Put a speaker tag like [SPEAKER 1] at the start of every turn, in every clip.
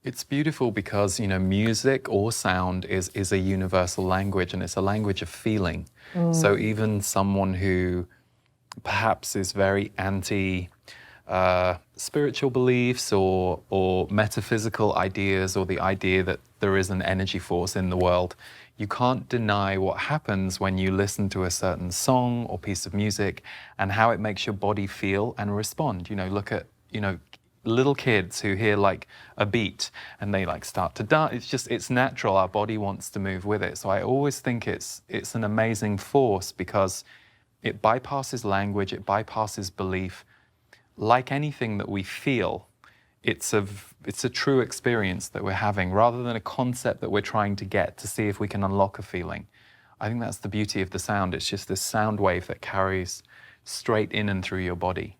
[SPEAKER 1] It's beautiful because, music or sound is a universal language, and it's a language of feeling. So even someone who perhaps is very anti spiritual beliefs or metaphysical ideas, or the idea that there is an energy force in the world, you can't deny what happens when you listen to a certain song or piece of music and how it makes your body feel and respond. Look at, little kids who hear like a beat and they like start to dance. It's natural. Our body wants to move with it. So I always think it's an amazing force because it bypasses language, it bypasses belief. Like anything that we feel, it's a true experience that we're having rather than a concept that we're trying to get to see if we can unlock a feeling. I think that's the beauty of the sound. It's just this sound wave that carries straight in and through your body.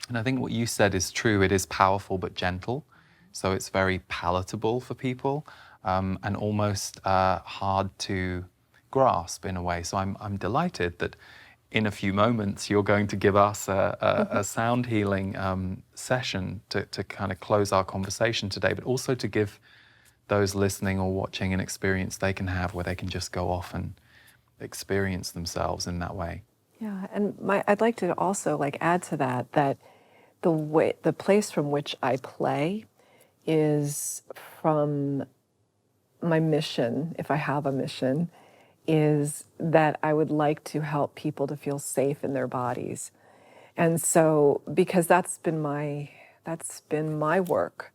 [SPEAKER 1] And I think what you said is true. It is powerful but gentle. So it's very palatable for people and almost hard to grasp in a way. So I'm delighted that in a few moments you're going to give us a sound healing session to kind of close our conversation today, but also to give those listening or watching an experience they can have where they can just go off and experience themselves in that way.
[SPEAKER 2] Yeah, and I'd like to also add to that the place from which I play is from my mission, if I have a mission, is that I would like to help people to feel safe in their bodies. And so, because that's been my work.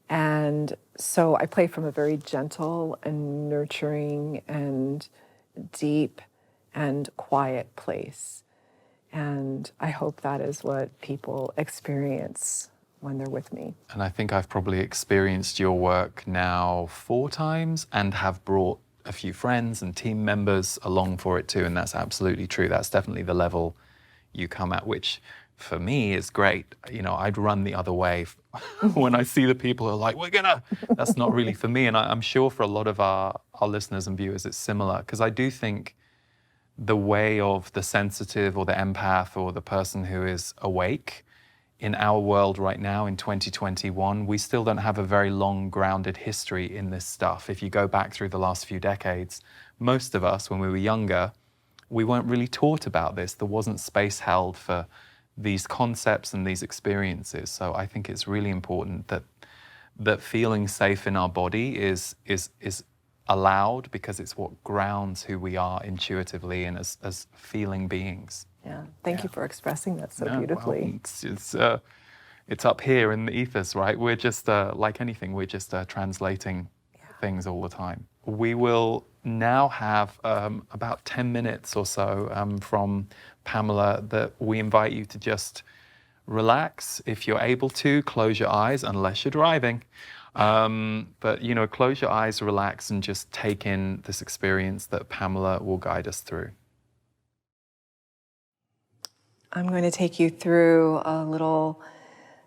[SPEAKER 2] And so I play from a very gentle and nurturing and deep and quiet place. And I hope that is what people experience when they're with me.
[SPEAKER 1] And I think I've probably experienced your work now 4 times and have brought a few friends and team members along for it too. And that's absolutely true. That's definitely the level you come at, which for me is great. I'd run the other way when I see the people who are like, that's not really for me. And I'm sure for a lot of our listeners and viewers, it's similar, because I do think the way of the sensitive or the empath or the person who is awake in our world right now in 2021, we still don't have a very long grounded history in this stuff. If you go back through the last few decades, most of us, when we were younger, we weren't really taught about this. There wasn't space held for these concepts and these experiences. So I think it's really important that feeling safe in our body is allowed, because it's what grounds who we are intuitively and as feeling beings.
[SPEAKER 2] Yeah, thank you for expressing that so beautifully.
[SPEAKER 1] Well, it's up here in the ethers, right? We're just, like anything, we're just translating things all the time. We will now have about 10 minutes or so from Pamela that we invite you to just relax. If you're able to, close your eyes, unless you're driving. But, close your eyes, relax, and just take in this experience that Pamela will guide us through.
[SPEAKER 2] I'm going to take you through a little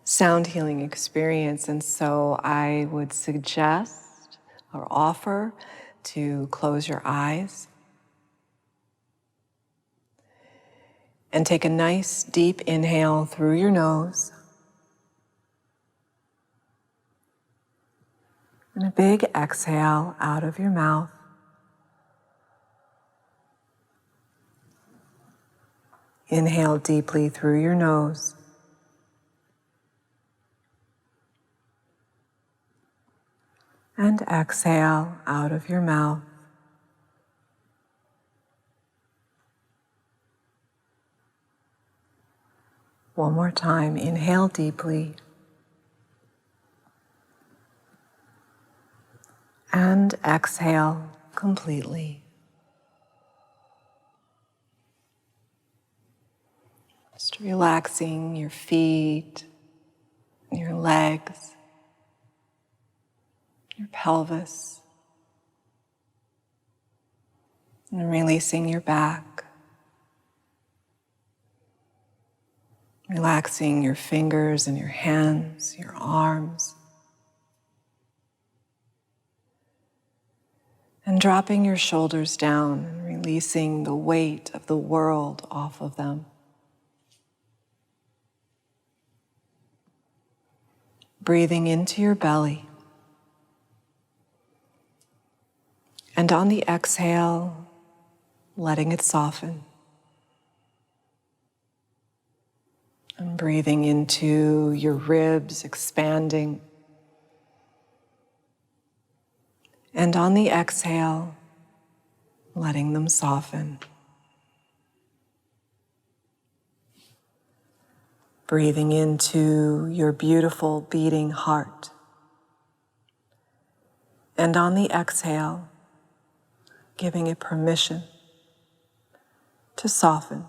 [SPEAKER 2] sound healing experience. And so I would suggest or offer to close your eyes and take a nice deep inhale through your nose. And a big exhale out of your mouth. Inhale deeply through your nose. And exhale out of your mouth. One more time, inhale deeply. And exhale completely. Just relaxing your feet, your legs, your pelvis, and releasing your back. Relaxing your fingers and your hands, your arms. And dropping your shoulders down and releasing the weight of the world off of them. Breathing into your belly. And on the exhale, letting it soften. And breathing into your ribs, expanding. And on the exhale, letting them soften. Breathing into your beautiful beating heart. And on the exhale, giving it permission to soften.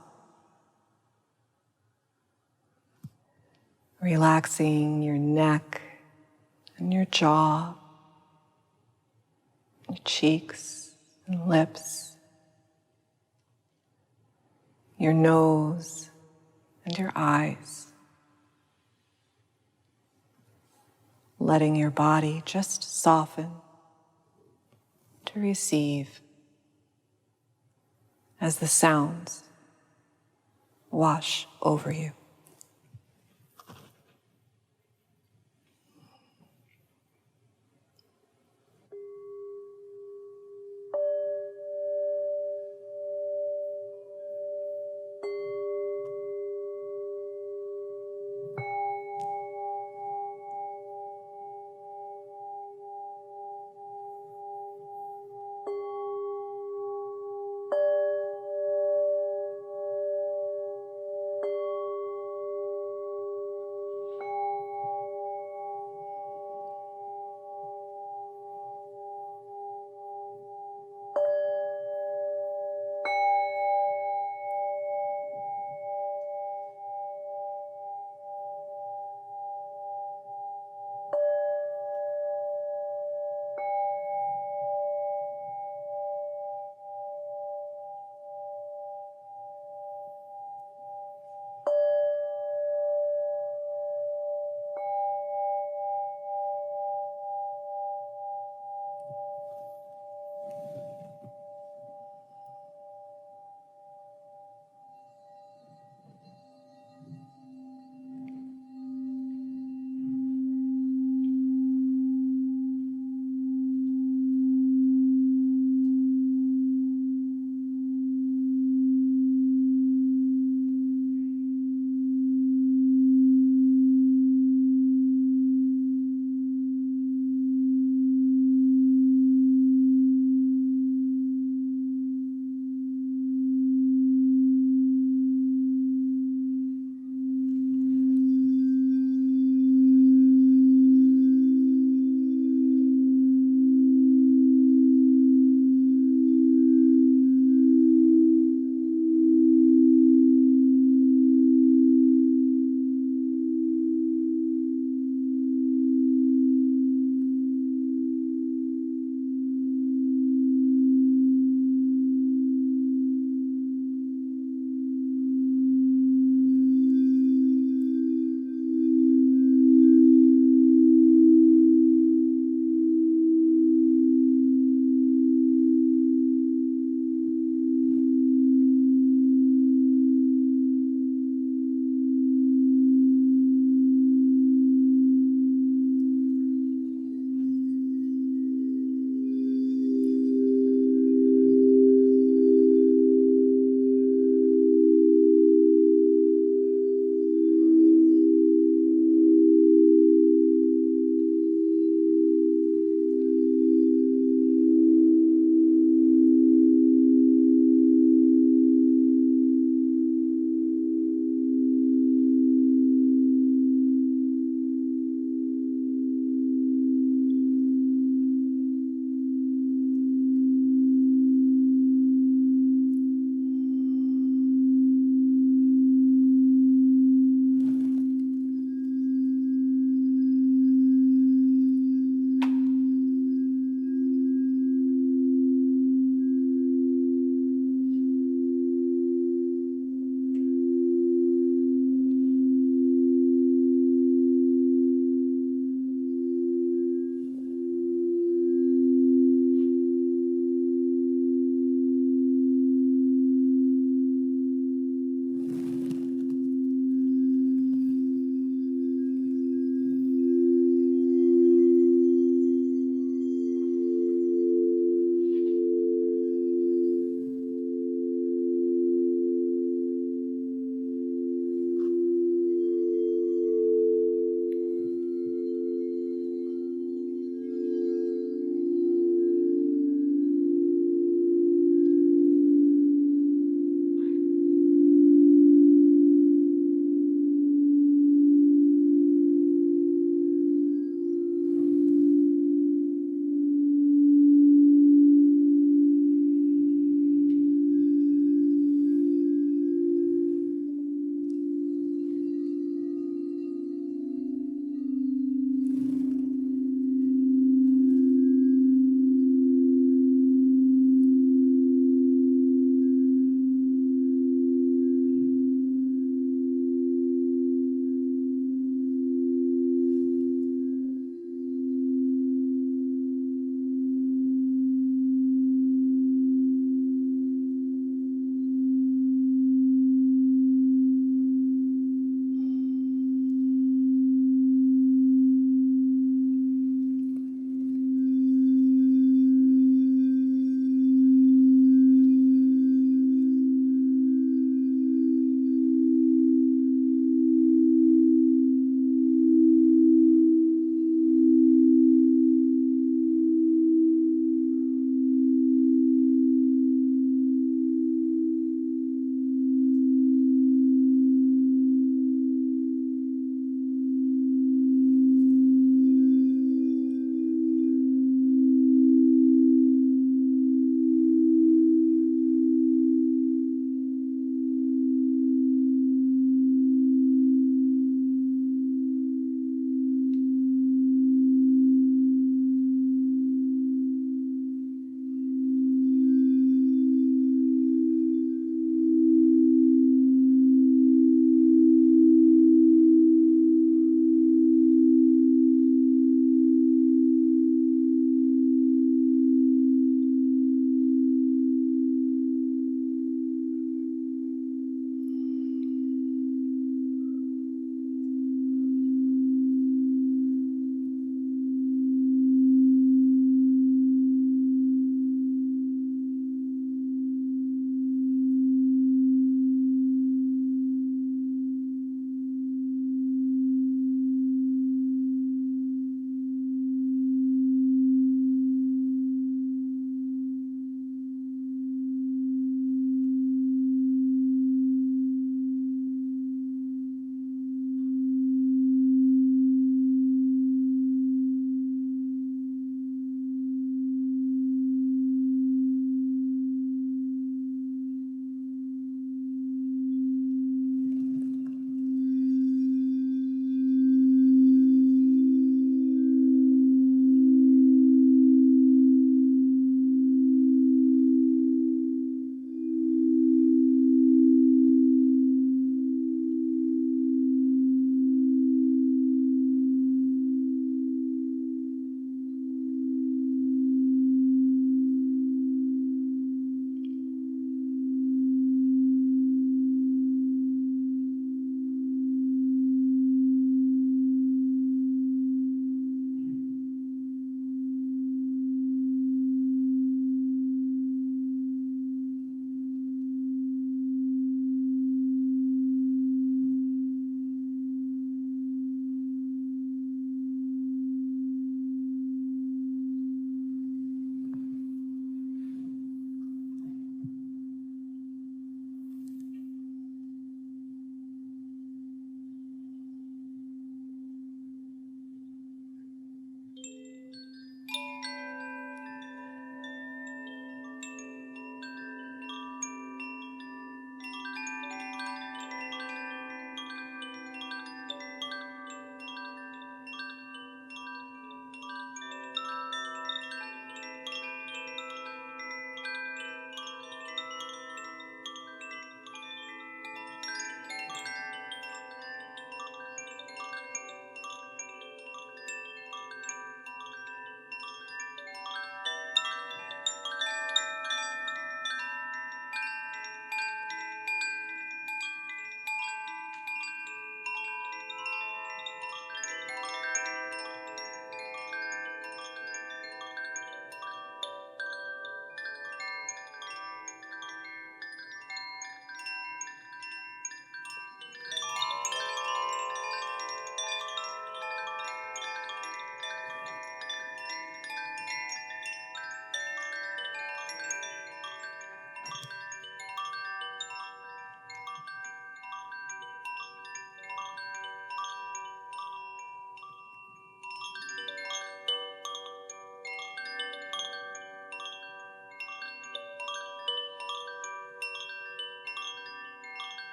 [SPEAKER 2] Relaxing your neck and your jaw, your cheeks and lips, your nose and your eyes. Letting your body just soften to receive as the sounds wash over you.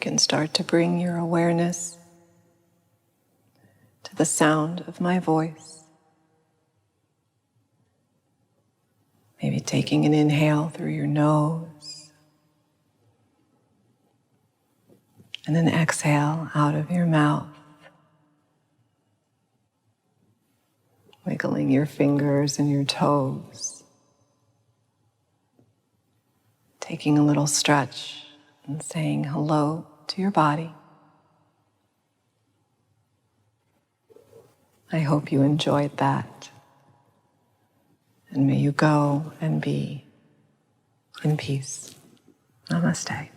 [SPEAKER 2] can start to bring your awareness to the sound of my voice. Maybe taking an inhale through your nose and an exhale out of your mouth. Wiggling your fingers and your toes. Taking a little stretch and saying hello to your body. I hope you enjoyed that. And may you go and be in peace. Namaste.